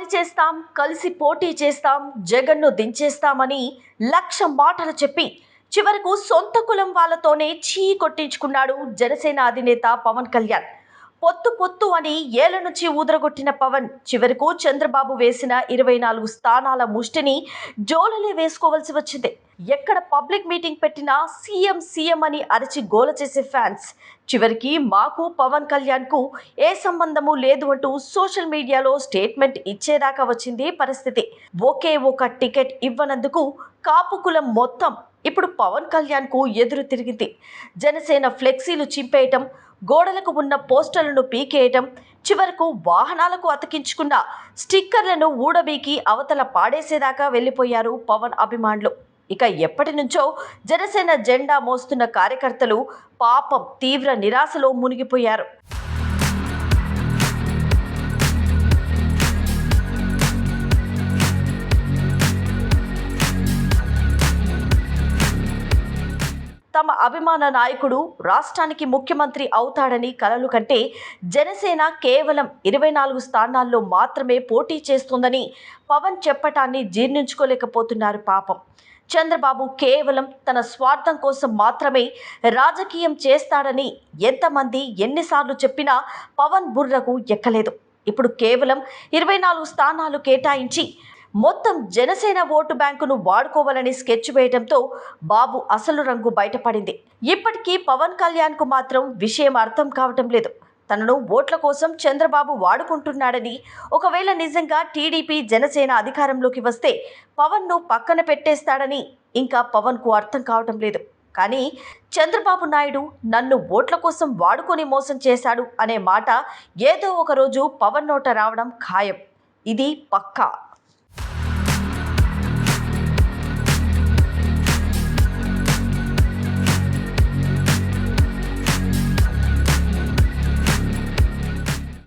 పని చేస్తాం, కలిసి పోటీ చేస్తాం, జగన్ను దించేస్తామని 1,00,000 మాటలు చెప్పి చివరకు సొంత కులం వాళ్ళతోనే చీ కొట్టించుకున్నాడు జనసేన అధినేత పవన్ కళ్యాణ్. పొత్తు పొత్తు అని ఏళ్ల నుంచి ఊదరగొట్టిన పవన్ చివరకు చంద్రబాబు వేసిన 24 స్థానాల ముష్టిని జోలలే వేసుకోవాల్సి వచ్చింది. ఎక్కడ పబ్లిక్ మీటింగ్ పెట్టినా సీఎం సీఎం అని అరిచి గోల చేసే ఫ్యాన్స్ చివరికి మాకు పవన్ కళ్యాణ్కు ఏ సంబంధము లేదు అంటూ సోషల్ మీడియాలో స్టేట్మెంట్ ఇచ్చేదాకా వచ్చింది పరిస్థితి. ఒకే ఒక టికెట్ ఇవ్వనందుకు కాపు కులం మొత్తం ఇప్పుడు పవన్ కళ్యాణ్కు ఎదురు తిరిగింది. జనసేన ఫ్లెక్సీలు చింపేయటం, గోడలకు ఉన్న పోస్టర్లను పీకేయటం, చివరకు వాహనాలకు అతికించుకున్న స్టిక్కర్లను ఊడబీకి అవతల పాడేసేదాకా వెళ్లిపోయారు పవన్ అభిమానులు. ఇక ఎప్పటి నుంచో జనసేన జెండా మోస్తున్న కార్యకర్తలు పాపం తీవ్ర నిరాశలో మునిగిపోయారు. తమ అభిమాన నాయకుడు రాష్ట్రానికి ముఖ్యమంత్రి అవుతాడని కలలు కంటే జనసేన కేవలం 24 స్థానాల్లో మాత్రమే పోటీ చేస్తుందని పవన్ చెప్పటాన్ని జీర్ణించుకోలేకపోతున్నారు పాపం. చంద్రబాబు కేవలం తన స్వార్థం కోసం మాత్రమే రాజకీయం చేస్తాడని ఎంతమంది ఎన్నిసార్లు చెప్పినా పవన్ బుర్రకు ఎక్కలేదు. ఇప్పుడు కేవలం 24 స్థానాలు కేటాయించి మొత్తం జనసేన ఓటు బ్యాంకును వాడుకోవాలని స్కెచ్ వేయడంతో బాబు అసలు రంగు బయటపడింది. ఇప్పటికీ పవన్ కళ్యాణ్కు మాత్రం విషయం అర్థం కావటం లేదు. తనను ఓట్ల కోసం చంద్రబాబు వాడుకుంటున్నాడని, ఒకవేళ నిజంగా టీడీపీ జనసేన అధికారంలోకి వస్తే పవన్ను పక్కన పెట్టేస్తాడని ఇంకా పవన్కు అర్థం కావటం లేదు. కానీ చంద్రబాబు నాయుడు నన్ను ఓట్ల కోసం వాడుకొని మోసం చేశాడు అనే మాట ఏదో ఒకరోజు పవన్ నోట రావడం ఖాయం. ఇది పక్కా.